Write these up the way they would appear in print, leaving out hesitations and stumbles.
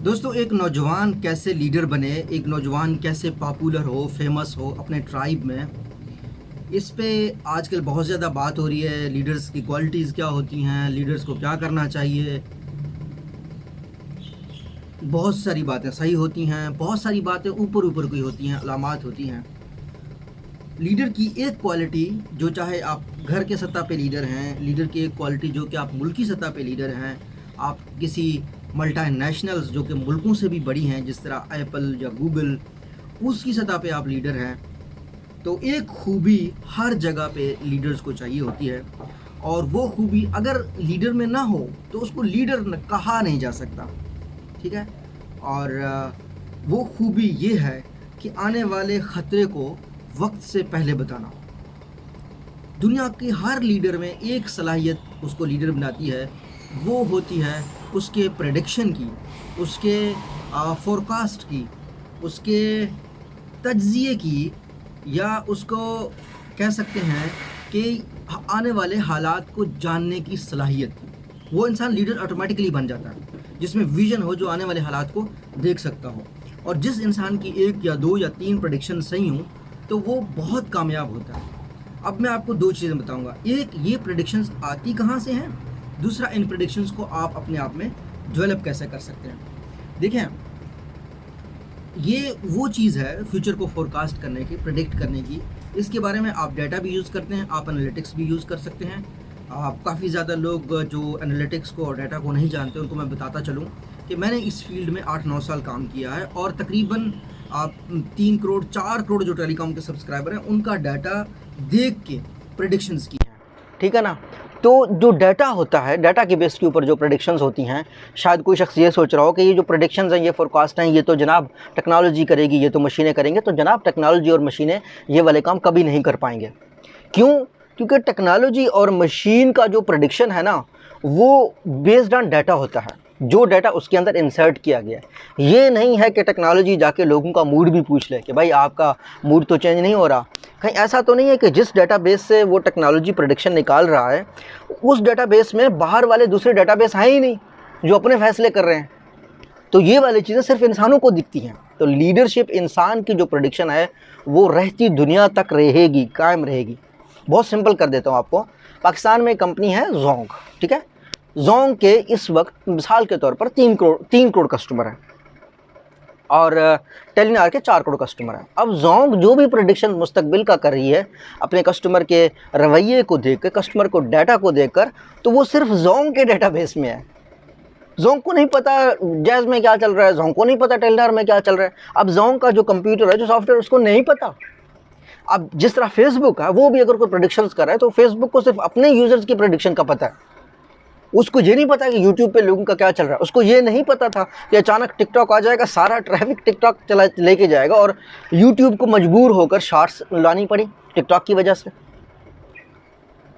दोस्तों, एक नौजवान कैसे लीडर बने, एक नौजवान कैसे पॉपुलर हो, फेमस हो अपने ट्राइब में, इस पे आजकल बहुत ज़्यादा बात हो रही है। लीडर्स की क्वालिटीज़ क्या होती हैं, लीडर्स को क्या करना चाहिए। बहुत सारी बातें सही होती हैं, बहुत सारी बातें ऊपर ऊपर की होती हैं, अलामात होती हैं। लीडर की एक क्वालिटी, जो चाहे आप घर के सतह पे लीडर हैं, लीडर की एक क्वालिटी जो कि आप मुल्की सतह पे लीडर हैं, आप किसी मल्टीनेशनल्स जो कि मुल्कों से भी बड़ी हैं, जिस तरह एप्पल या गूगल, उसकी सतह पे आप लीडर हैं। तो एक खूबी हर जगह पे लीडर्स को चाहिए होती है, और वो खूबी अगर लीडर में ना हो तो उसको लीडर कहा नहीं जा सकता। ठीक है। और वो खूबी ये है कि आने वाले ख़तरे को वक्त से पहले बताना। दुनिया के हर लीडर में एक सलाहियत उसको लीडर बनाती है, वो होती है उसके प्रेडिक्शन की, उसके फोरकास्ट की, उसके तज्ज़िये की, या उसको कह सकते हैं कि आने वाले हालात को जानने की सलाहियत की। वो इंसान लीडर ऑटोमेटिकली बन जाता है जिसमें विजन हो, जो आने वाले हालात को देख सकता हो। और जिस इंसान की एक या दो या तीन प्रेडिक्शन सही हों तो वो बहुत कामयाब होता है। अब मैं आपको दो चीज़ें बताऊंगा। एक, ये प्रेडिक्शंस आती कहाँ से हैं। दूसरा, इन प्रेडिक्शंस को आप अपने आप में डेवलप कैसे कर सकते हैं। देखें, ये वो चीज़ है फ्यूचर को फोरकास्ट करने की, प्रेडिक्ट करने की। इसके बारे में आप डाटा भी यूज़ करते हैं, आप एनालिटिक्स भी यूज़ कर सकते हैं। आप काफ़ी ज़्यादा लोग जो एनालिटिक्स को और डाटा को नहीं जानते, उनको मैं बताता चलूँ कि मैंने इस फील्ड में 8-9 साल काम किया है, और तकरीबन आप 3 करोड़ 4 करोड़ जो टेलीकॉम के सब्सक्राइबर हैं उनका डाटा देख के प्रेडिक्शंस की हैं। ठीक है ना। तो जो डाटा होता है, डाटा के बेस के ऊपर जो प्रेडिक्शंस होती हैं, शायद कोई शख्स ये सोच रहा हो कि ये जो प्रेडिक्शंस हैं, ये फोरकास्ट हैं, ये तो जनाब टेक्नोलॉजी करेगी, ये तो मशीनें करेंगे। तो जनाब टेक्नोलॉजी और मशीनें ये वाले काम कभी नहीं कर पाएंगे। क्यों? क्योंकि टेक्नोलॉजी और मशीन का जो प्रेडिक्शन है ना, वो बेस्ड ऑन डाटा होता है, जो डाटा उसके अंदर इंसर्ट किया गया है। ये नहीं है कि टेक्नोलॉजी जाके लोगों का मूड भी पूछ ले कि भाई आपका मूड तो चेंज नहीं हो रहा। कहीं ऐसा तो नहीं है कि जिस डेटाबेस से वो टेक्नोलॉजी प्रेडिक्शन निकाल रहा है, उस डेटाबेस में बाहर वाले दूसरे डेटाबेस हैं ही नहीं जो अपने फैसले कर रहे हैं। तो ये वाली चीज़ें सिर्फ इंसानों को दिखती हैं। तो लीडरशिप, इंसान की जो प्रेडिक्शन है, वो रहती दुनिया तक रहेगी, कायम रहेगी। बहुत सिंपल कर देता हूँ आपको। पाकिस्तान में एक कंपनी है जोंग। ठीक है। जोंग के इस वक्त मिसाल के तौर पर 3 करोड़ कस्टमर हैं, और टेलीनार के 4 करोड़ कस्टमर हैं। अब जोंग जो भी प्रेडिक्शन मुस्तकबिल का कर रही है, अपने कस्टमर के रवैये को देख कर, कस्टमर को डाटा को देखकर, तो वो सिर्फ जोंग के डाटाबेस में है। जोंग को नहीं पता जैज़ में क्या चल रहा है, जोंग को नहीं पता टेलीनार में क्या चल रहा है। अब जोंग का जो कंप्यूटर है, जो सॉफ्टवेयर, उसको नहीं पता। अब जिस तरह फेसबुक है, वो भी अगर कोई प्रेडिक्शंस कर रहा है, तो फेसबुक को सिर्फ अपने यूजर्स की प्रेडिक्शन का पता है। उसको ये नहीं पता कि यूट्यूब पे लोगों का क्या चल रहा है। उसको ये नहीं पता था कि अचानक टिकटॉक आ जाएगा, सारा ट्रैफिक टिकटॉक चला लेके जाएगा, और यूट्यूब को मजबूर होकर शॉर्ट्स लानी पड़ी टिकटॉक की वजह से।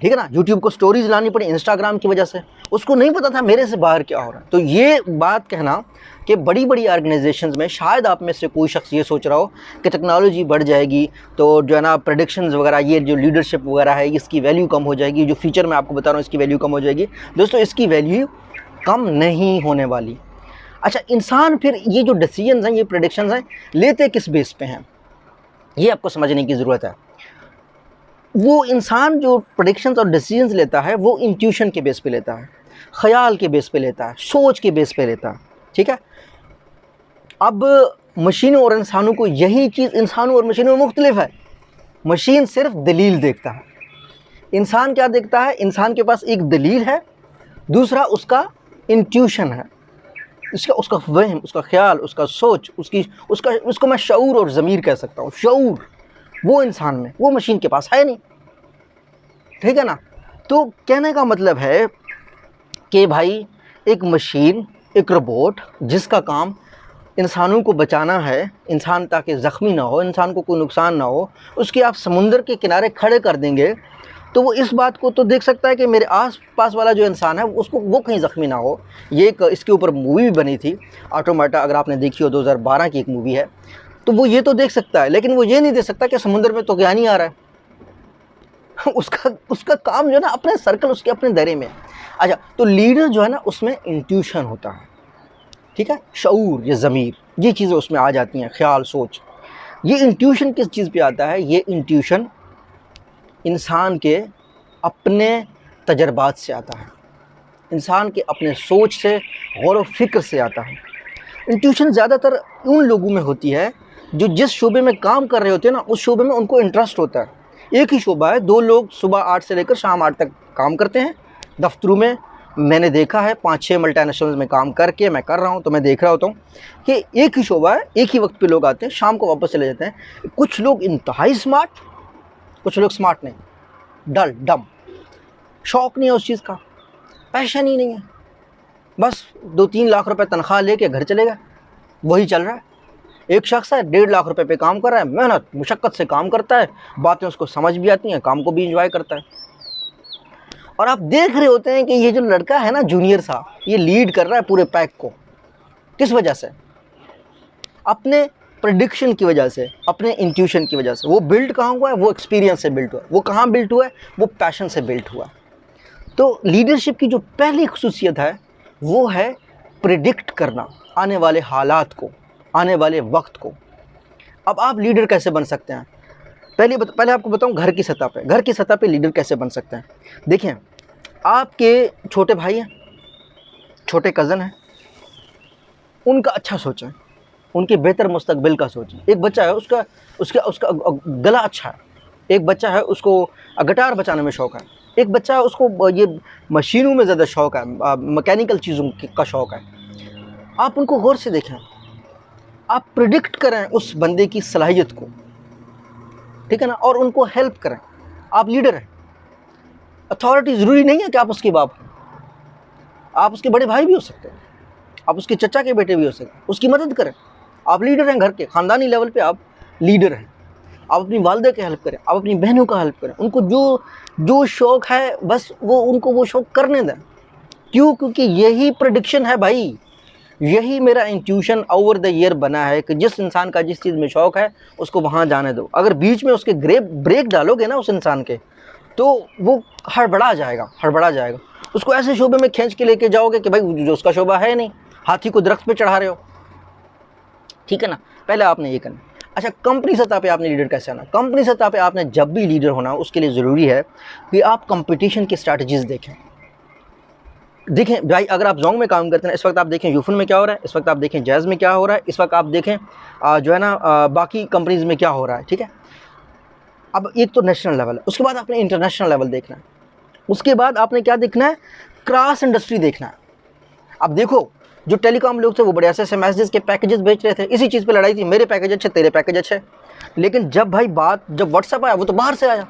ठीक है ना। यूट्यूब को स्टोरीज लानी पड़ी इंस्टाग्राम की वजह से। उसको नहीं पता था मेरे से बाहर क्या हो रहा है। तो ये बात कहना कि बड़ी बड़ी ऑर्गेनाइजेशंस में शायद आप में से कोई शख्स ये सोच रहा हो कि टेक्नोलॉजी बढ़ जाएगी तो जो है ना, प्रेडिक्शंस वगैरह, ये जो लीडरशिप वगैरह है, इसकी वैल्यू कम हो जाएगी। जो फ्यूचर में आपको बता रहा हूँ, इसकी वैल्यू कम हो जाएगी। दोस्तों, इसकी वैल्यू कम नहीं होने वाली। अच्छा, इंसान फिर ये जो डिसीजंस हैं, ये प्रेडिक्शंस हैं, लेते किस बेस पे हैं, ये आपको समझने की ज़रूरत है। वो इंसान जो प्रेडिक्शंस और डिसीजंस लेता है, वो इंट्यूशन के बेस पे लेता है, ख्याल के बेस पे लेता है, सोच के बेस पे लेता है। ठीक है। अब मशीनों और इंसानों को यही चीज़, इंसानों और मशीनों में मुख्तलिफ है। मशीन सिर्फ दलील देखता है, इंसान क्या देखता है? इंसान के पास एक दलील है, दूसरा उसका इंट्यूशन है, उसका वहम, उसका ख्याल, उसका सोच, उसको मैं शऊर और ज़मीर कह सकता हूँ। शऊर वो इंसान में, वो मशीन के पास है नहीं। ठीक है ना। तो कहने का मतलब है कि भाई, एक मशीन, एक रोबोट, जिसका काम इंसानों को बचाना है, इंसान ताकि ज़ख्मी ना हो, इंसान को कोई नुकसान ना हो, उसकी आप समुंदर के किनारे खड़े कर देंगे तो वो इस बात को तो देख सकता है कि मेरे आस पास वाला जो इंसान है, उसको वो कहीं ज़ख्मी ना हो। ये एक इसके ऊपर मूवी भी बनी थी, ऑटोमेटा, अगर आपने देखी हो, 2012 की एक मूवी है। तो वो ये तो देख सकता है, लेकिन वो ये नहीं देख सकता कि समुंदर में तो क्या नहीं आ रहा है। उसका काम जो है ना, अपने सर्कल, उसके अपने दायरे में। अच्छा, तो लीडर जो है ना, उसमें इंट्यूशन होता है। ठीक है, शऊर, ये ज़मीर, ये चीज़ें उसमें आ जाती हैं, ख्याल, सोच। ये इंट्यूशन किस चीज़ पे आता है? ये इंट्यूशन इंसान के अपने तजर्बात से आता है, इंसान के अपने सोच से, गौर व फिक्र से आता है। इंट्यूशन ज़्यादातर उन लोगों में होती है जो जिस शोबे में काम कर रहे होते हैं ना, उस शोबे में उनको इंटरेस्ट होता है। एक ही शोबा है, 2 लोग सुबह 8 से लेकर शाम 8 तक काम करते हैं दफ्तरों में। मैंने देखा है 5-6 मल्टीनेशनल्स में काम करके, मैं कर रहा हूँ तो मैं देख रहा होता हूँ कि एक ही शोबा है, एक ही वक्त पे लोग आते हैं, शाम को वापस चले जाते हैं। कुछ लोग इंतहाई स्मार्ट, कुछ लोग स्मार्ट नहीं, डल, डम, शौक़ नहीं है उस चीज़ का, पैशन ही नहीं है, बस 2-3 लाख रुपए तनख्वाह लेके घर चलेगा, वही चल रहा है। एक शख्स है 1.5 लाख रुपए पे काम कर रहा है, मेहनत मुशक्क़त से काम करता है, बातें उसको समझ भी आती हैं, काम को भी इंजॉय करता है। और आप देख रहे होते हैं कि ये जो लड़का है ना, जूनियर सा, ये लीड कर रहा है पूरे पैक को। किस वजह से? अपने प्रेडिक्शन की वजह से, अपने इंट्यूशन की वजह से। वो बिल्ड कहाँ हुआ है? वो एक्सपीरियंस से बिल्ड हुआ है। वो कहाँ बिल्ड हुआ है? वो पैशन से बिल्ड हुआ है। तो लीडरशिप की जो पहली खुसूसियत है वो है प्रेडिक्ट करना आने वाले हालात को, आने वाले वक्त को। अब आप लीडर कैसे बन सकते हैं? पहले आपको बताऊं घर की सतह पे, घर की सतह पे लीडर कैसे बन सकते हैं। देखिए, आपके छोटे भाई हैं, छोटे कज़न हैं, उनका अच्छा सोचें, उनके बेहतर मुस्तकबिल का सोचें। एक बच्चा है, उसका गला अच्छा है, एक बच्चा है उसको गिटार बजाने में शौक़ है, एक बच्चा है उसको ये मशीनों में ज़्यादा शौक़ है, मैकेनिकल चीज़ों का शौक़ है। आप उनको गौर से देखें, आप प्रेडिक्ट करें उस बंदे की सलाहियत को, ठीक है ना, और उनको हेल्प करें। आप लीडर हैं। अथॉरिटी ज़रूरी नहीं है कि आप उसके बाप हो, आप उसके बड़े भाई भी हो सकते हैं, आप उसके चचा के बेटे भी हो सकते हैं, उसकी मदद करें। आप लीडर हैं, घर के ख़ानदानी लेवल पे आप लीडर हैं। आप अपनी वालदा की हेल्प करें, आप अपनी बहनों का हेल्प करें, उनको जो शौक़ है बस उनको वो शौक़ करने दें। क्यों? क्योंकि यही प्रेडिक्शन है भाई, यही मेरा इंट्यूशन ओवर द ईयर बना है कि जिस इंसान का जिस चीज़ में शौक़ है उसको वहाँ जाने दो। अगर बीच में उसके ब्रेक डालोगे ना उस इंसान के, तो वो हड़बड़ा जाएगा। उसको ऐसे शोबे में खींच के लेके जाओगे कि भाई जो उसका शोबा है नहीं, हाथी को दरख्त पे चढ़ा रहे हो, ठीक है ना। पहले आपने ये करना। अच्छा, कंपनी सतह पे आपने लीडर कैसे आना? कंपनी सतह पे आपने जब भी लीडर होना, उसके लिए ज़रूरी है कि आप कंपटीशन की स्ट्रैटेजीज़ देखें भाई। अगर आप जोंग में काम करते हैं, इस वक्त आप देखें यूफन में क्या हो रहा है, इस वक्त आप देखें जैज़ में क्या हो रहा है, इस वक्त आप देखें जो है ना बाकी कंपनीज़ में क्या हो रहा है, ठीक है। अब एक तो नेशनल लेवल है, उसके बाद आपने इंटरनेशनल लेवल देखना है, उसके बाद आपने क्या देखना है, क्रॉस इंडस्ट्री देखना है। अब देखो, जो टेलीकॉम लोग थे वो बड़े ऐसे मैसेजेस के पैकेजेस बेच रहे थे, इसी चीज़ पे लड़ाई थी, मेरे पैकेज अच्छे, तेरे पैकेज अच्छे। लेकिन जब व्हाट्सएप आया, वो तो बाहर से आया।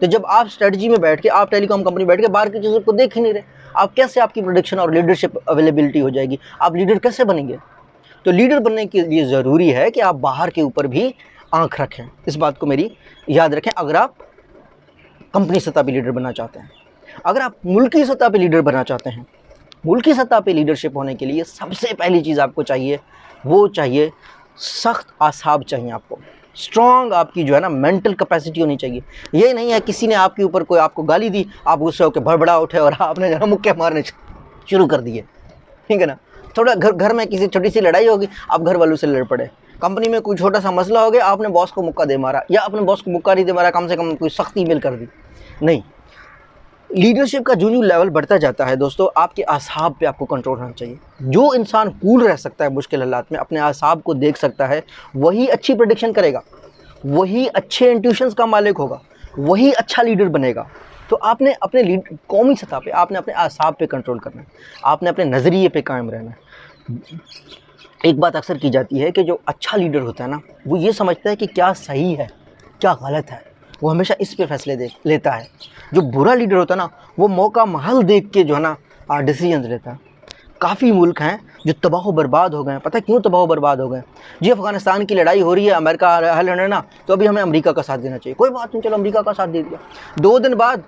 तो जब आप स्ट्रेटजी में बैठ के, आप टेलीकॉम कंपनी बैठ के बाहर की चीज़ों को देख ही नहीं रहे, आप कैसे आपकी प्रोडक्शन और लीडरशिप अवेलेबिलिटी हो जाएगी? आप लीडर कैसे बनेंगे? तो लीडर बनने के लिए ज़रूरी है कि आप बाहर के ऊपर भी आँख रखें। इस बात को मेरी याद रखें अगर आप कंपनी सतह पे लीडर बनना चाहते हैं। अगर आप मुल्की सतह पे लीडर बनना चाहते हैं, मुल्की सतह पे लीडरशिप होने के लिए सबसे पहली चीज़ आपको चाहिए, वो चाहिए सख्त आसाब चाहिए आपको, स्ट्रॉन्ग आपकी जो है ना मेंटल कैपेसिटी होनी चाहिए। ये नहीं है किसी ने आपके ऊपर कोई आपको गाली दी, आप गुस्से होकर भड़बड़ा उठे और आपने जो है मुक्के मारने शुरू कर दिए, ठीक है ना। थोड़ा घर में किसी छोटी सी लड़ाई होगी, आप घर वालों से लड़ पड़े। कंपनी में कोई छोटा सा मसला हो गया, आपने बॉस को मुक्का दे मारा, या अपने बॉस को मुक्का नहीं दे मारा, कम से कम कोई सख्त ईमेल कर दी। नहीं, लीडरशिप का जो लेवल बढ़ता जाता है दोस्तों, आपके आसाब पे आपको कंट्रोल होना चाहिए। जो इंसान कूल रह सकता है मुश्किल हालात में, अपने आसाब को देख सकता है, वही अच्छी प्रेडिक्शन करेगा, वही अच्छे इंट्यूशंस का मालिक होगा, वही अच्छा लीडर बनेगा। तो आपने अपने कौमी सतह पे आपने अपने आसाब पे कंट्रोल करना है, आपने अपने नज़रिए पे कायम रहना है। एक बात अक्सर की जाती है कि जो अच्छा लीडर होता है ना, वो ये समझता है कि क्या सही है क्या गलत है, वो हमेशा इस पे फैसले लेता है। जो बुरा लीडर होता है ना, वो मौका महल देख के जो है ना डिसीजन लेता है। काफ़ी मुल्क हैं जो तबाह बर्बाद हो गए हैं। पता है क्यों तबाह बर्बाद हो गए? जी, अफ़गानिस्तान की लड़ाई हो रही है, अमेरिका हल है ना, तो अभी हमें अमेरिका का साथ देना चाहिए। कोई बात नहीं, चलो अमेरिका का साथ दे दिया। 2 दिन बाद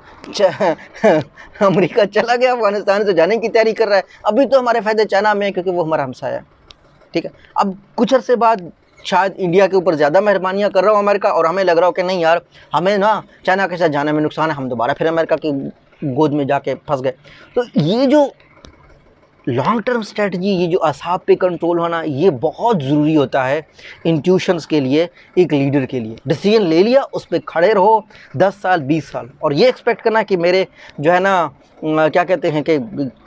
अमेरिका चला गया, अफ़गानिस्तान से जाने की तैयारी कर रहा है। अभी तो हमारे फ़ायदे चाइना में है क्योंकि वो हमारा हमसाया है, ठीक है। अब कुछ अर्से बाद शायद इंडिया के ऊपर ज़्यादा मेहरबानियाँ कर रहा हो अमेरिका, और हमें लग रहा हो कि नहीं यार, हमें ना चाइना के साथ जाने में नुकसान है, हम दोबारा फिर अमेरिका की गोद में जाके फंस गए। तो ये जो लॉन्ग टर्म स्ट्रेटजी, ये जो असाब पे कंट्रोल होना, ये बहुत ज़रूरी होता है इंट्यूशंस के लिए, एक लीडर के लिए। डिसीजन ले लिया, उस पर खड़े रहो 10 साल 20 साल, और ये एक्सपेक्ट करना कि मेरे जो है ना क्या कहते हैं कि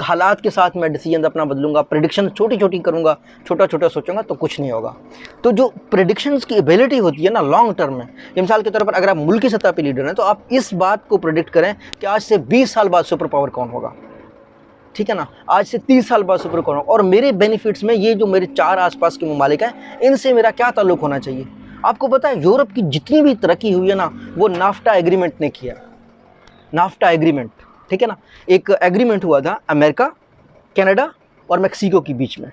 हालात के साथ मैं डिसीजन अपना बदलूंगा, प्रेडिक्शन छोटी छोटी करूंगा, छोटा छोटा सोचूंगा, तो कुछ नहीं होगा। तो जो प्रेडिक्शंस की एबिलिटी होती है ना लॉन्ग टर्म में, मिसाल के तौर पर अगर आप मुल्क की सतह पर लीडर हैं तो आप इस बात को प्रेडिक्ट करें कि आज से 20 साल बाद सुपर पावर कौन होगा, ठीक है ना, आज से 30 साल बाद सुपर पावर, और मेरे बेनिफिट्स में ये जो मेरे 4 आसपास के ममालिक हैं इनसे मेरा क्या ताल्लुक होना चाहिए। आपको पता है यूरोप की जितनी भी तरक्की हुई है ना, वो नाफ्टा एग्रीमेंट ने किया। नाफ्टा एग्रीमेंट, ठीक है ना, एक एग्रीमेंट हुआ था अमेरिका, कनाडा और मैक्सिको के बीच में,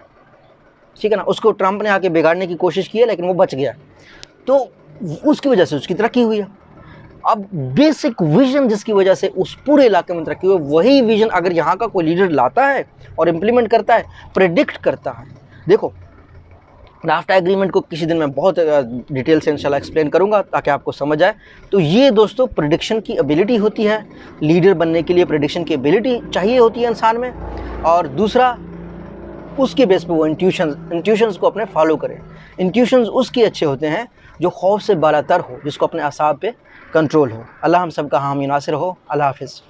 ठीक है ना। उसको ट्रंप ने आके बिगाड़ने की कोशिश की है, लेकिन वो बच गया, तो उसकी वजह से उसकी तरक्की हुई है। अब बेसिक विजन जिसकी वजह से उस पूरे इलाके में तरक्की हुई, वही विजन अगर यहाँ का कोई लीडर लाता है और इम्प्लीमेंट करता है, प्रेडिक्ट करता है। देखो नाफ्टा एग्रीमेंट को किसी दिन मैं बहुत डिटेल से इंशाल्लाह एक्सप्लेन करूंगा ताकि आपको समझ आए। तो ये दोस्तों प्रेडिक्शन की एबिलिटी होती है, लीडर बनने के लिए प्रेडिक्शन की एबिलिटी चाहिए होती है इंसान में। और दूसरा, उसके बेस पे वो इंट्यूशंस को अपने फॉलो करें। इंट्यूशंस उसके अच्छे होते हैं जो खौफ से बालातर हो, जिसको अपने असाब पे कंट्रोल हो। अल्लाह हम सब का हामी नासिर हो। अल्लाह हाफिज़।